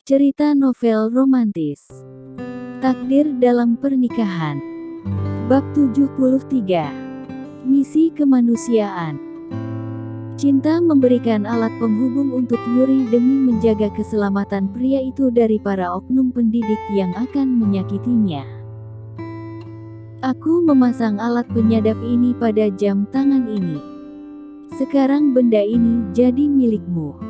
Cerita novel romantis. Takdir dalam pernikahan. Bab 73. Misi kemanusiaan. Cinta memberikan alat penghubung untuk Yuri demi menjaga keselamatan pria itu dari para oknum pendidik yang akan menyakitinya. Aku memasang alat penyadap ini pada jam tangan ini. Sekarang benda ini jadi milikmu.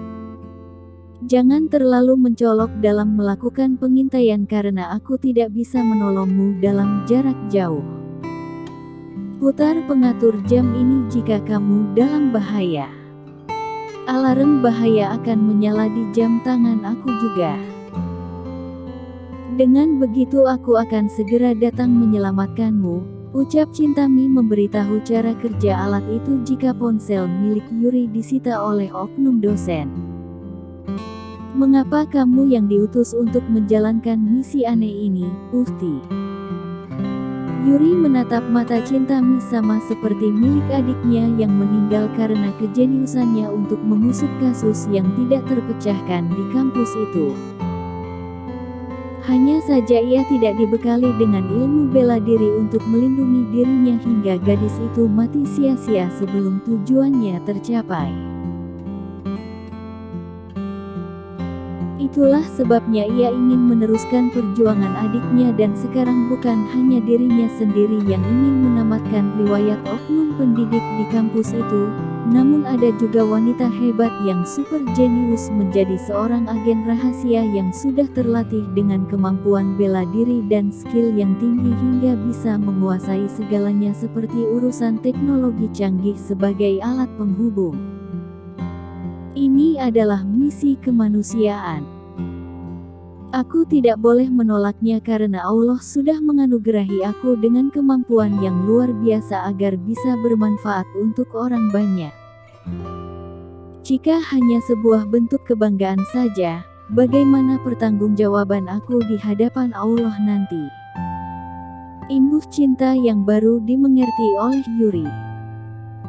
Jangan terlalu mencolok dalam melakukan pengintaian karena aku tidak bisa menolongmu dalam jarak jauh. Putar pengatur jam ini jika kamu dalam bahaya. Alarm bahaya akan menyala di jam tangan aku juga. Dengan begitu aku akan segera datang menyelamatkanmu, ucap Cintami memberitahu cara kerja alat itu jika ponsel milik Yuri disita oleh oknum dosen. Mengapa kamu yang diutus untuk menjalankan misi aneh ini, Uhti? Yuri menatap mata Cintami sama seperti milik adiknya yang meninggal karena kejeniusannya untuk mengusut kasus yang tidak terpecahkan di kampus itu. Hanya saja ia tidak dibekali dengan ilmu bela diri untuk melindungi dirinya hingga gadis itu mati sia-sia sebelum tujuannya tercapai. Itulah sebabnya ia ingin meneruskan perjuangan adiknya dan sekarang bukan hanya dirinya sendiri yang ingin menamatkan riwayat oknum pendidik di kampus itu, namun ada juga wanita hebat yang super jenius menjadi seorang agen rahasia yang sudah terlatih dengan kemampuan bela diri dan skill yang tinggi hingga bisa menguasai segalanya seperti urusan teknologi canggih sebagai alat penghubung. Ini adalah misi kemanusiaan. Aku tidak boleh menolaknya karena Allah sudah menganugerahi aku dengan kemampuan yang luar biasa agar bisa bermanfaat untuk orang banyak. Jika hanya sebuah bentuk kebanggaan saja, bagaimana pertanggungjawaban aku di hadapan Allah nanti? Imbuh cinta yang baru dimengerti oleh Yuri.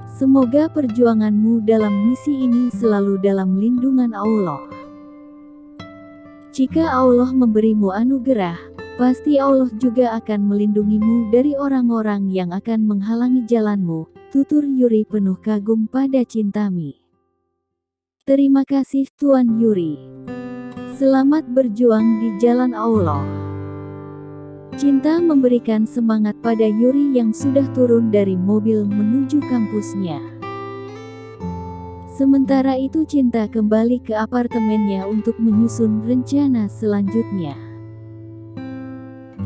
Semoga perjuanganmu dalam misi ini selalu dalam lindungan Allah. Jika Allah memberimu anugerah, pasti Allah juga akan melindungimu dari orang-orang yang akan menghalangi jalanmu, tutur Yuri penuh kagum pada Cintami. Terima kasih Tuan Yuri. Selamat berjuang di jalan Allah. Cinta memberikan semangat pada Yuri yang sudah turun dari mobil menuju kampusnya. Sementara itu Cinta kembali ke apartemennya untuk menyusun rencana selanjutnya.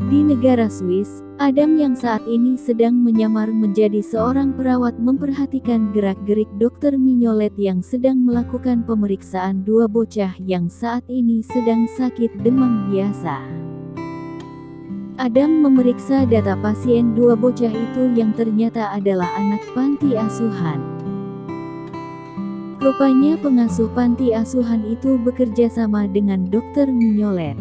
Di negara Swiss, Adam yang saat ini sedang menyamar menjadi seorang perawat memperhatikan gerak-gerik Dokter Mignolet yang sedang melakukan pemeriksaan dua bocah yang saat ini sedang sakit demam biasa. Adam memeriksa data pasien dua bocah itu yang ternyata adalah anak panti asuhan. Rupanya pengasuh panti asuhan itu bekerja sama dengan Dokter Mignolet.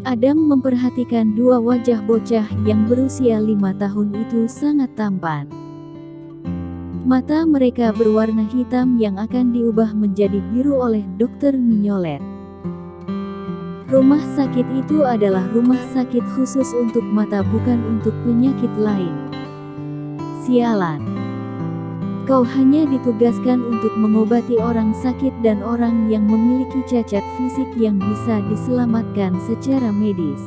Adam memperhatikan dua wajah bocah yang berusia 5 tahun itu sangat tampan. Mata mereka berwarna hitam yang akan diubah menjadi biru oleh Dokter Mignolet. Rumah sakit itu adalah rumah sakit khusus untuk mata bukan untuk penyakit lain. Sialan. Kau hanya ditugaskan untuk mengobati orang sakit dan orang yang memiliki cacat fisik yang bisa diselamatkan secara medis.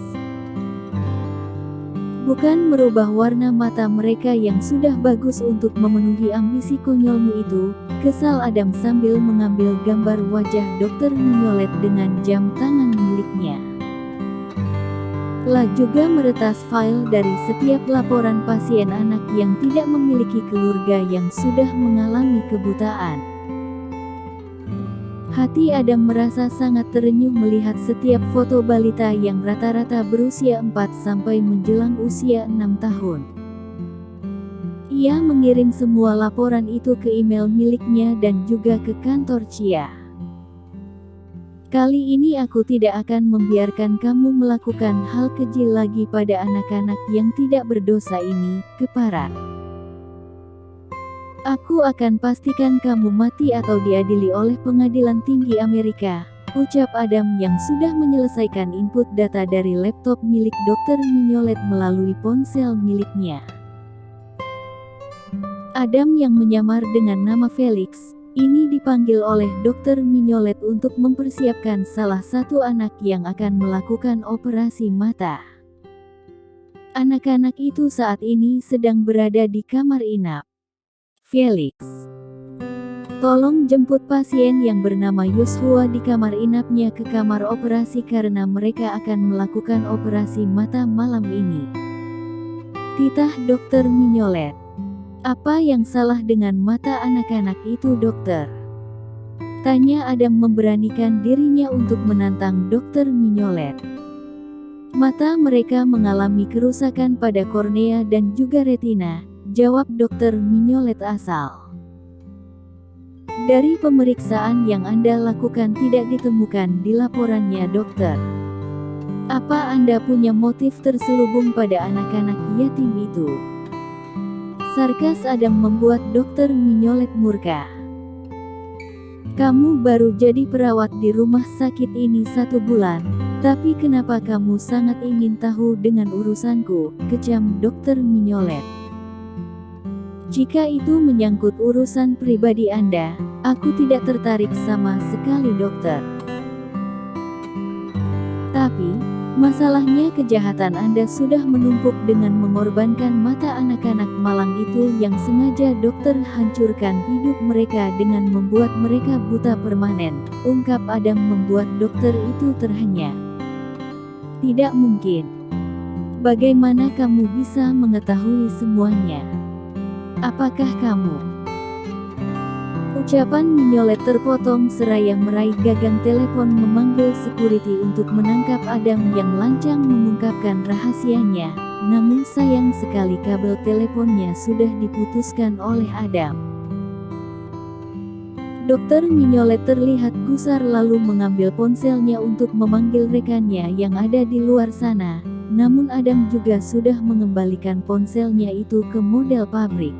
Bukan merubah warna mata mereka yang sudah bagus untuk memenuhi ambisi konyolmu itu, kesal Adam sambil mengambil gambar wajah Dokter Mignolet dengan jam tangan miliknya. Lah juga meretas file dari setiap laporan pasien anak yang tidak memiliki keluarga yang sudah mengalami kebutaan. Hati Adam merasa sangat terenyuh melihat setiap foto balita yang rata-rata berusia 4 sampai menjelang usia 6 tahun. Ia mengirim semua laporan itu ke email miliknya dan juga ke kantor Chia. Kali ini aku tidak akan membiarkan kamu melakukan hal keji lagi pada anak-anak yang tidak berdosa ini, keparat. Aku akan pastikan kamu mati atau diadili oleh pengadilan tinggi Amerika, ucap Adam yang sudah menyelesaikan input data dari laptop milik Dr. Mignolet melalui ponsel miliknya. Adam yang menyamar dengan nama Felix, ini dipanggil oleh Dr. Mignolet untuk mempersiapkan salah satu anak yang akan melakukan operasi mata. Anak-anak itu saat ini sedang berada di kamar inap. Felix, tolong jemput pasien yang bernama Yosua di kamar inapnya ke kamar operasi karena mereka akan melakukan operasi mata malam ini. Titah Dr. Mignolet. Apa yang salah dengan mata anak-anak itu, dokter? Tanya Adam memberanikan dirinya untuk menantang Dr. Mignolet. Mata mereka mengalami kerusakan pada kornea dan juga retina, jawab Dr. Mignolet asal. Dari pemeriksaan yang Anda lakukan tidak ditemukan di laporannya, dokter. Apa Anda punya motif terselubung pada anak-anak yatim itu? Sarkas Adam membuat Dr. Mignolet murka. Kamu baru jadi perawat di rumah sakit ini 1 bulan, tapi kenapa kamu sangat ingin tahu dengan urusanku, kecam Dr. Mignolet. Jika itu menyangkut urusan pribadi Anda, aku tidak tertarik sama sekali, dokter. Tapi, masalahnya kejahatan Anda sudah menumpuk dengan mengorbankan mata anak-anak malang itu yang sengaja dokter hancurkan hidup mereka dengan membuat mereka buta permanen, ungkap Adam membuat dokter itu terhenyak. Tidak mungkin. Bagaimana kamu bisa mengetahui semuanya? Apakah kamu? Ucapan Mignolet terpotong seraya meraih gagang telepon memanggil security untuk menangkap Adam yang lancang mengungkapkan rahasianya, namun sayang sekali kabel teleponnya sudah diputuskan oleh Adam. Dr. Mignolet terlihat gusar lalu mengambil ponselnya untuk memanggil rekannya yang ada di luar sana, namun Adam juga sudah mengembalikan ponselnya itu ke model pabrik.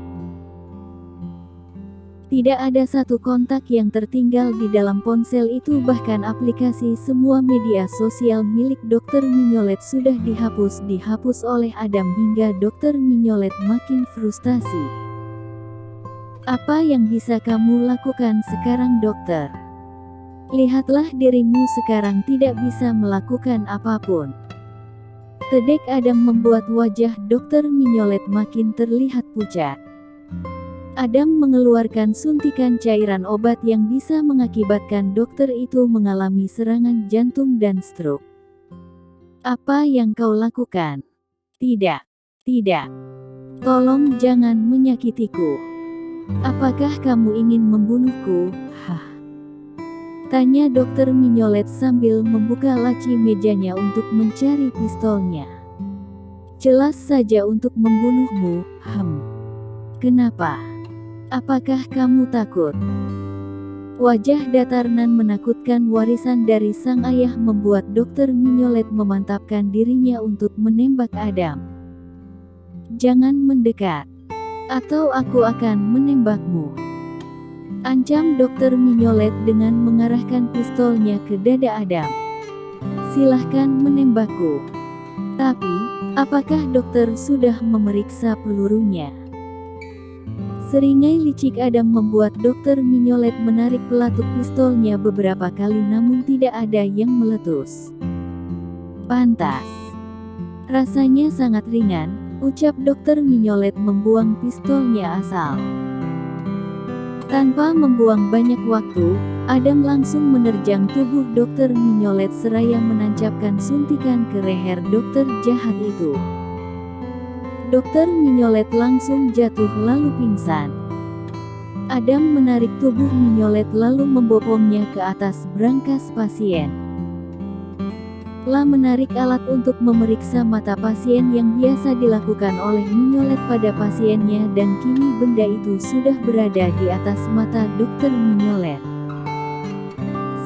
Tidak ada satu kontak yang tertinggal di dalam ponsel itu, bahkan aplikasi semua media sosial milik Dr. Mignolet sudah dihapus oleh Adam hingga Dr. Mignolet makin frustasi. Apa yang bisa kamu lakukan sekarang, dokter? Lihatlah dirimu sekarang tidak bisa melakukan apapun. Tedek Adam membuat wajah Dr. Mignolet makin terlihat pucat. Adam mengeluarkan suntikan cairan obat yang bisa mengakibatkan dokter itu mengalami serangan jantung dan stroke. Apa yang kau lakukan? Tidak. Tolong jangan menyakitiku. Apakah kamu ingin membunuhku? Hah? Tanya Dr. Mignolet sambil membuka laci mejanya untuk mencari pistolnya. Jelas saja untuk membunuhmu. Kenapa? Apakah kamu takut? Wajah datar nan menakutkan warisan dari sang ayah membuat Dr. Mignolet memantapkan dirinya untuk menembak Adam. Jangan mendekat, atau aku akan menembakmu. Ancam Dr. Mignolet dengan mengarahkan pistolnya ke dada Adam. Silahkan menembakku. Tapi, apakah dokter sudah memeriksa pelurunya? Seringai licik Adam membuat Dr. Mignolet menarik pelatuk pistolnya beberapa kali namun tidak ada yang meletus. Pantas. Rasanya sangat ringan, ucap Dr. Mignolet membuang pistolnya asal. Tanpa membuang banyak waktu, Adam langsung menerjang tubuh Dr. Mignolet seraya menancapkan suntikan ke leher dokter jahat itu. Dr. Mignolet langsung jatuh lalu pingsan. Adam menarik tubuh Mignolet lalu membopongnya ke atas brankas pasien. Telah menarik alat untuk memeriksa mata pasien yang biasa dilakukan oleh Mignolet pada pasiennya dan kini benda itu sudah berada di atas mata Dr. Mignolet.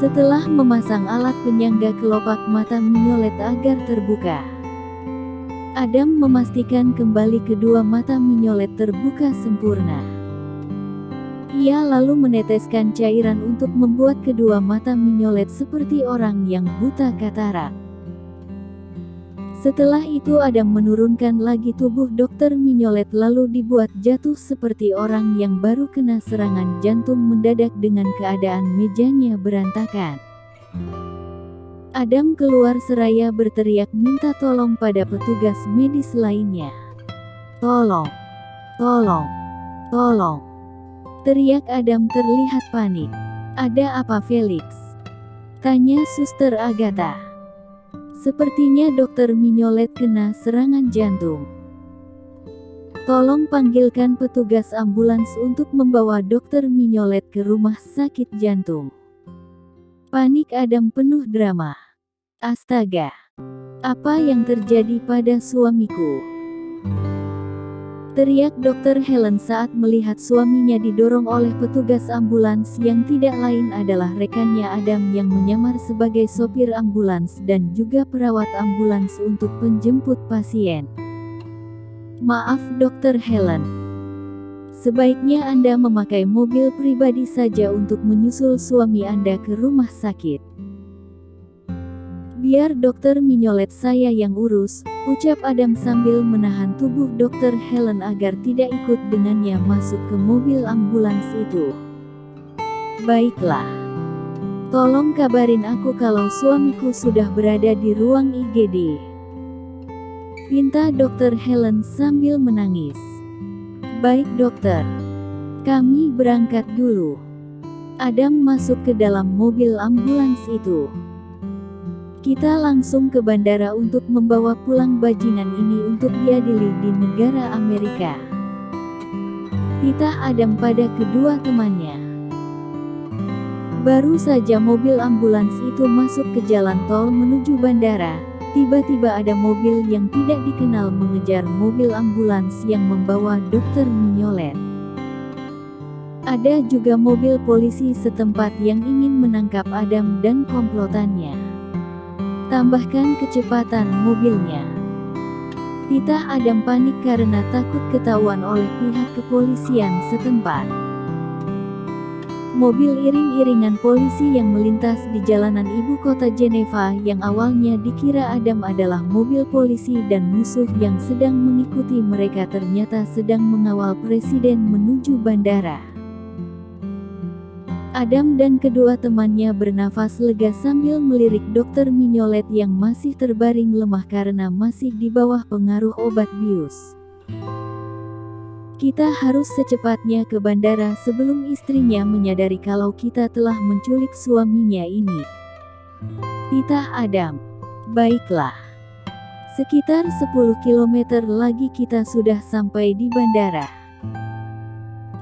Setelah memasang alat penyangga kelopak mata Mignolet agar terbuka, Adam memastikan kembali kedua mata Mignolet terbuka sempurna. Ia lalu meneteskan cairan untuk membuat kedua mata menyolet seperti orang yang buta katarak. Setelah itu Adam menurunkan lagi tubuh Dokter Minyolet lalu dibuat jatuh seperti orang yang baru kena serangan jantung mendadak dengan keadaan mejanya berantakan. Adam keluar seraya berteriak minta tolong pada petugas medis lainnya. "Tolong! Tolong! Tolong!" teriak Adam terlihat panik. "Ada apa Felix?" tanya Suster Agatha. "Sepertinya Dokter Minyolet kena serangan jantung. Tolong panggilkan petugas ambulans untuk membawa Dokter Minyolet ke rumah sakit jantung." Panik Adam penuh drama. "Astaga! Apa yang terjadi pada suamiku?" teriak Dr. Helen saat melihat suaminya didorong oleh petugas ambulans yang tidak lain adalah rekannya Adam yang menyamar sebagai sopir ambulans dan juga perawat ambulans untuk penjemput pasien. "Maaf Dr. Helen. Sebaiknya Anda memakai mobil pribadi saja untuk menyusul suami Anda ke rumah sakit." "Biar Dokter Minyolet saya yang urus," ucap Adam sambil menahan tubuh Dr. Helen agar tidak ikut dengannya masuk ke mobil ambulans itu. "Baiklah. Tolong kabarin aku kalau suamiku sudah berada di ruang IGD," pinta Dr. Helen sambil menangis. "Baik dokter. Kami berangkat dulu." Adam masuk ke dalam mobil ambulans itu. "Kita langsung ke bandara untuk membawa pulang bajingan ini untuk diadili di negara Amerika," titah Adam pada kedua temannya. Baru saja mobil ambulans itu masuk ke jalan tol menuju bandara, tiba-tiba ada mobil yang tidak dikenal mengejar mobil ambulans yang membawa Dokter Minyolet. Ada juga mobil polisi setempat yang ingin menangkap Adam dan komplotannya. Tambahkan kecepatan mobilnya. Titah Adam panik karena takut ketahuan oleh pihak kepolisian setempat. Mobil iring-iringan polisi yang melintas di jalanan ibu kota Jeneva yang awalnya dikira Adam adalah mobil polisi dan musuh yang sedang mengikuti mereka ternyata sedang mengawal presiden menuju bandara. Adam dan kedua temannya bernafas lega sambil melirik Dokter Minyolet yang masih terbaring lemah karena masih di bawah pengaruh obat bius. "Kita harus secepatnya ke bandara sebelum istrinya menyadari kalau kita telah menculik suaminya ini," titah Adam. "Baiklah. Sekitar 10 km lagi kita sudah sampai di bandara.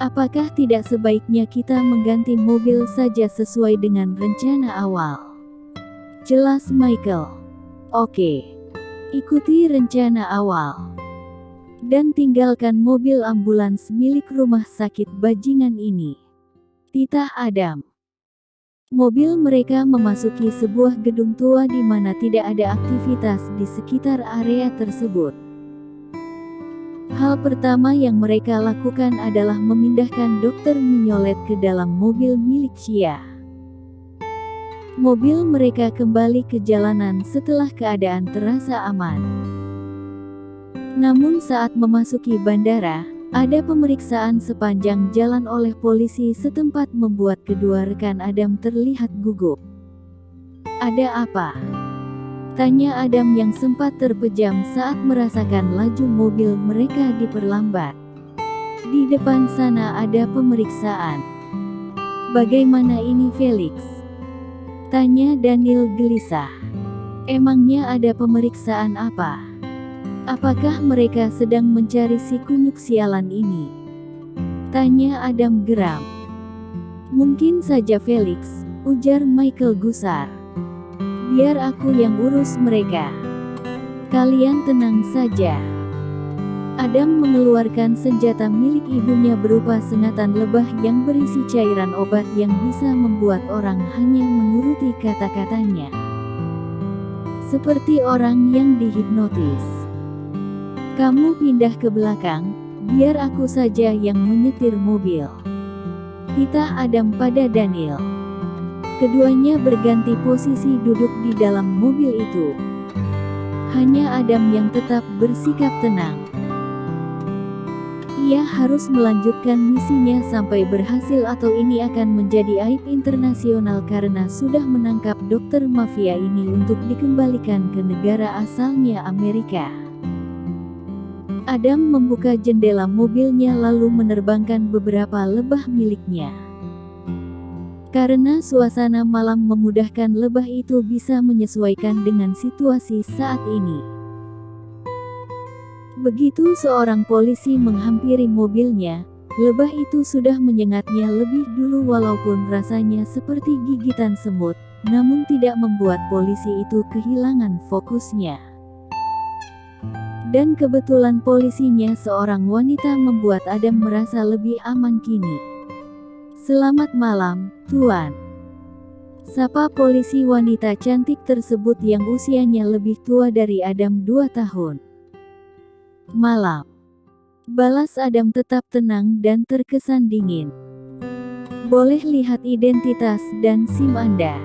Apakah tidak sebaiknya kita mengganti mobil saja sesuai dengan rencana awal?" "Jelas Michael. Oke. Ikuti rencana awal. Dan tinggalkan mobil ambulans milik rumah sakit bajingan ini," titah Adam. Mobil mereka memasuki sebuah gedung tua di mana tidak ada aktivitas di sekitar area tersebut. Hal pertama yang mereka lakukan adalah memindahkan Dokter Minyolet ke dalam mobil milik Shia. Mobil mereka kembali ke jalanan setelah keadaan terasa aman. Namun saat memasuki bandara, ada pemeriksaan sepanjang jalan oleh polisi setempat membuat kedua rekan Adam terlihat gugup. "Ada apa?" tanya Adam yang sempat terpejam saat merasakan laju mobil mereka diperlambat. "Di depan sana ada pemeriksaan." "Bagaimana ini Felix?" tanya Daniel gelisah. "Emangnya ada pemeriksaan apa? Apakah mereka sedang mencari si kunyuk sialan ini?" tanya Adam geram. "Mungkin saja Felix," ujar Michael gusar. "Biar aku yang urus mereka. Kalian tenang saja." Adam mengeluarkan senjata milik ibunya berupa sengatan lebah yang berisi cairan obat yang bisa membuat orang hanya menuruti kata-katanya. Seperti orang yang dihipnotis. "Kamu pindah ke belakang, biar aku saja yang menyetir mobil," Titah Adam pada Daniel. Keduanya berganti posisi duduk di dalam mobil itu. Hanya Adam yang tetap bersikap tenang. Ia harus melanjutkan misinya sampai berhasil atau ini akan menjadi aib internasional karena sudah menangkap dokter mafia ini untuk dikembalikan ke negara asalnya Amerika. Adam membuka jendela mobilnya lalu menerbangkan beberapa lebah miliknya. Karena suasana malam memudahkan lebah itu bisa menyesuaikan dengan situasi saat ini. Begitu seorang polisi menghampiri mobilnya, lebah itu sudah menyengatnya lebih dulu walaupun rasanya seperti gigitan semut, namun tidak membuat polisi itu kehilangan fokusnya. Dan kebetulan polisinya seorang wanita membuat Adam merasa lebih aman kini. "Selamat malam, Tuan," sapa polisi wanita cantik tersebut yang usianya lebih tua dari Adam 2 tahun. "Malam," balas Adam tetap tenang dan terkesan dingin. "Boleh lihat identitas dan SIM Anda?"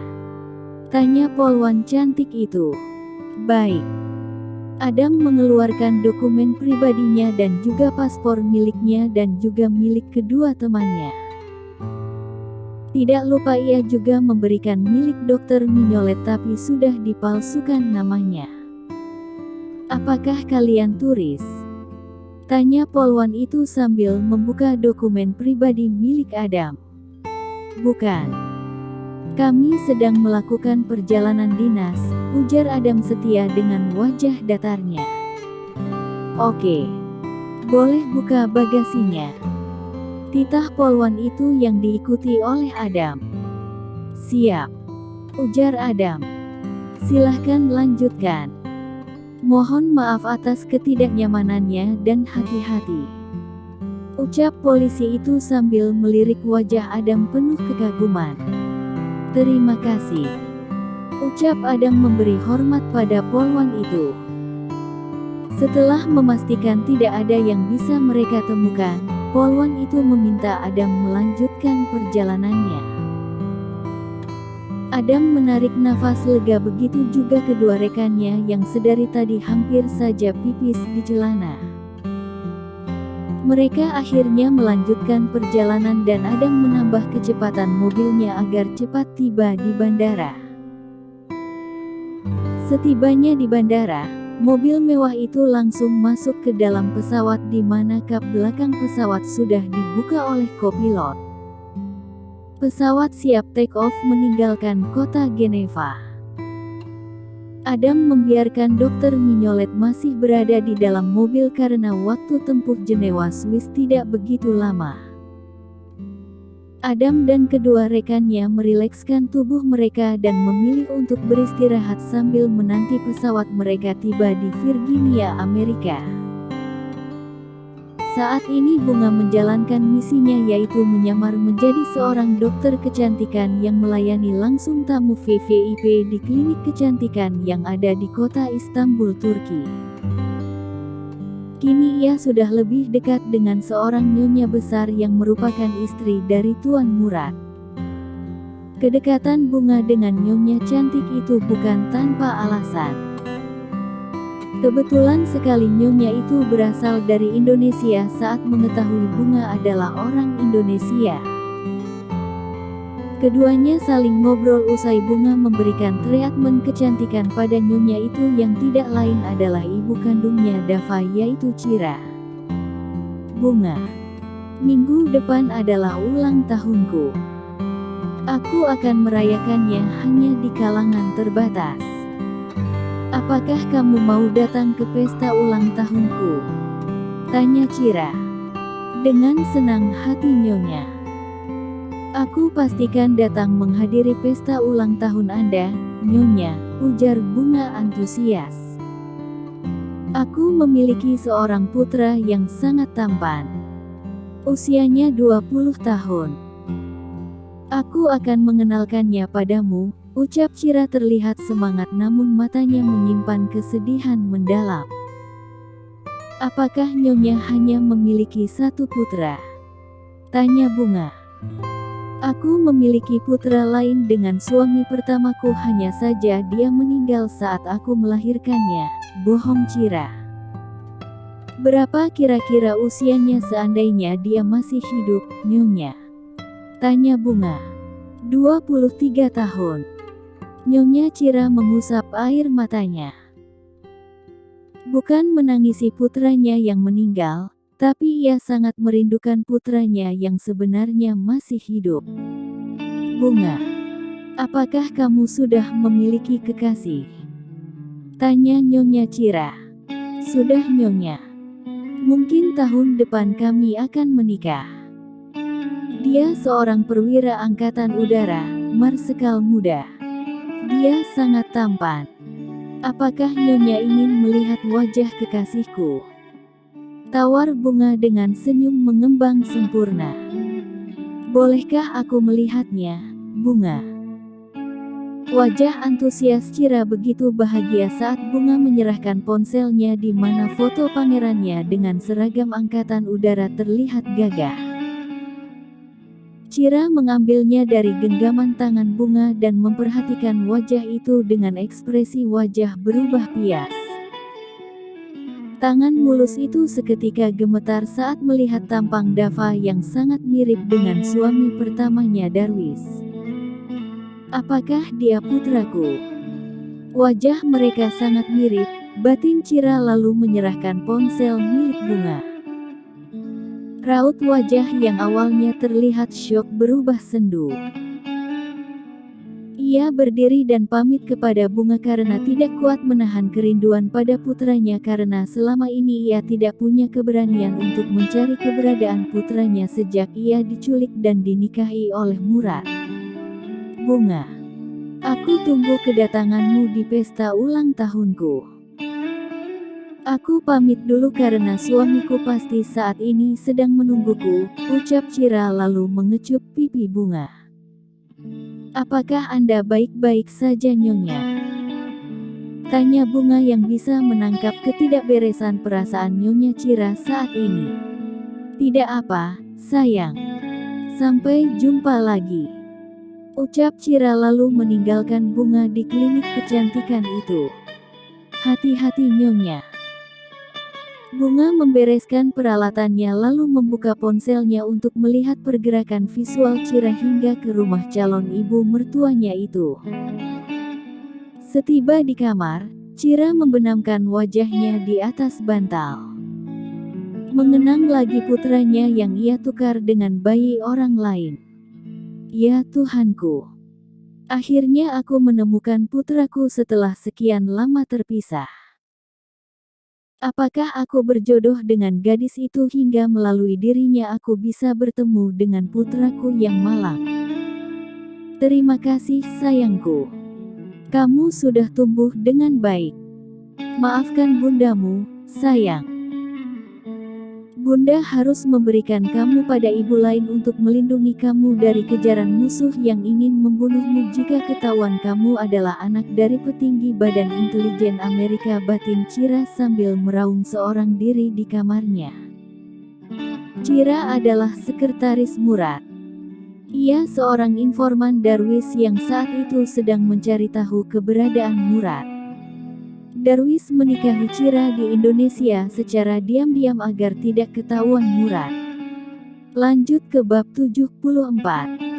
tanya polwan cantik itu. "Baik." Adam mengeluarkan dokumen pribadinya dan juga paspor miliknya dan juga milik kedua temannya. Tidak lupa ia juga memberikan milik dokter Mignolet tapi sudah dipalsukan namanya. "Apakah kalian turis?" tanya polwan itu sambil membuka dokumen pribadi milik Adam. "Bukan. Kami sedang melakukan perjalanan dinas," ujar Adam setia dengan wajah datarnya. "Oke. Boleh buka bagasinya?" titah polwan itu yang diikuti oleh Adam. "Siap," ujar Adam. "Silahkan lanjutkan. Mohon maaf atas ketidaknyamanannya dan hati-hati," ucap polisi itu sambil melirik wajah Adam penuh kekaguman. "Terima kasih," ucap Adam memberi hormat pada polwan itu. Setelah memastikan tidak ada yang bisa mereka temukan, polwan itu meminta Adam melanjutkan perjalanannya. Adam menarik nafas lega, begitu juga kedua rekannya yang sedari tadi hampir saja pipis di celana. Mereka akhirnya melanjutkan perjalanan dan Adam menambah kecepatan mobilnya agar cepat tiba di bandara. Setibanya di bandara, mobil mewah itu langsung masuk ke dalam pesawat di mana kap belakang pesawat sudah dibuka oleh kopilot. Pesawat siap take off meninggalkan kota Geneva. Adam membiarkan dokter Mignolet masih berada di dalam mobil karena waktu tempuh Jenewa Swiss tidak begitu lama. Adam dan kedua rekannya merilekskan tubuh mereka dan memilih untuk beristirahat sambil menanti pesawat mereka tiba di Virginia, Amerika. Saat ini Bunga menjalankan misinya, yaitu menyamar menjadi seorang dokter kecantikan yang melayani langsung tamu VVIP di klinik kecantikan yang ada di kota Istanbul, Turki. Kini ia sudah lebih dekat dengan seorang nyonya besar yang merupakan istri dari Tuan Murad. Kedekatan Bunga dengan nyonya cantik itu bukan tanpa alasan. Kebetulan sekali nyonya itu berasal dari Indonesia saat mengetahui Bunga adalah orang Indonesia. Keduanya saling ngobrol usai Bunga memberikan treatment kecantikan pada nyonya itu yang tidak lain adalah ibu kandungnya Dava, yaitu Cira. "Bunga, minggu depan adalah ulang tahunku. Aku akan merayakannya hanya di kalangan terbatas. Apakah kamu mau datang ke pesta ulang tahunku?" tanya Cira. Dengan senang hati nyonya. "Aku pastikan datang menghadiri pesta ulang tahun Anda, nyonya," ujar Bunga antusias. "Aku memiliki seorang putra yang sangat tampan. Usianya 20 tahun. Aku akan mengenalkannya padamu," ucap Cira terlihat semangat namun matanya menyimpan kesedihan mendalam. "Apakah nyonya hanya memiliki satu putra?" tanya Bunga. Aku memiliki putra lain dengan suami pertamaku, hanya saja dia meninggal saat aku melahirkannya. Bohong, Cira. Berapa kira-kira usianya seandainya dia masih hidup, Nyonya? Tanya Bunga. 23 tahun. Nyonya Cira mengusap air matanya. Bukan menangisi putranya yang meninggal, tapi ia sangat merindukan putranya yang sebenarnya masih hidup. Bunga, apakah kamu sudah memiliki kekasih? Tanya Nyonya Cira. Sudah, Nyonya. Mungkin tahun depan kami akan menikah. Dia seorang perwira angkatan udara, marsekal muda. Dia sangat tampan. Apakah Nyonya ingin melihat wajah kekasihku? Tawar Bunga dengan senyum mengembang sempurna. Bolehkah aku melihatnya, Bunga? Wajah antusias Cira begitu bahagia saat Bunga menyerahkan ponselnya di mana foto pangerannya dengan seragam angkatan udara terlihat gagah. Cira mengambilnya dari genggaman tangan Bunga dan memperhatikan wajah itu dengan ekspresi wajah berubah pias. Tangan mulus itu seketika gemetar saat melihat tampang Dava yang sangat mirip dengan suami pertamanya Darwis. Apakah dia putraku? Wajah mereka sangat mirip, batin Cira lalu menyerahkan ponsel milik Bunga. Raut wajah yang awalnya terlihat syok berubah sendu. Ia berdiri dan pamit kepada Bunga karena tidak kuat menahan kerinduan pada putranya karena selama ini ia tidak punya keberanian untuk mencari keberadaan putranya sejak ia diculik dan dinikahi oleh Murad. Bunga, aku tunggu kedatanganmu di pesta ulang tahunku. Aku pamit dulu karena suamiku pasti saat ini sedang menungguku, ucap Cira lalu mengecup pipi Bunga. Apakah Anda baik-baik saja, Nyonya? Tanya Bunga yang bisa menangkap ketidakberesan perasaan Nyonya Cira saat ini. Tidak apa, sayang. Sampai jumpa lagi. Ucap Cira lalu meninggalkan Bunga di klinik kecantikan itu. Hati-hati, Nyonya. Bunga membereskan peralatannya lalu membuka ponselnya untuk melihat pergerakan visual Cira hingga ke rumah calon ibu mertuanya itu. Setiba di kamar, Cira membenamkan wajahnya di atas bantal. Mengenang lagi putranya yang ia tukar dengan bayi orang lain. Ya Tuhanku. Akhirnya aku menemukan putraku setelah sekian lama terpisah. Apakah aku berjodoh dengan gadis itu hingga melalui dirinya aku bisa bertemu dengan putraku yang malang? Terima kasih sayangku. Kamu sudah tumbuh dengan baik. Maafkan bundamu, sayang. Bunda harus memberikan kamu pada ibu lain untuk melindungi kamu dari kejaran musuh yang ingin membunuhmu jika ketahuan kamu adalah anak dari petinggi Badan Intelijen Amerika, batin Cira sambil meraung seorang diri di kamarnya. Cira adalah sekretaris Murad. Ia seorang informan Darwis yang saat itu sedang mencari tahu keberadaan Murad. Darwis menikahi Cira di Indonesia secara diam-diam agar tidak ketahuan Murad. Lanjut ke bab 74.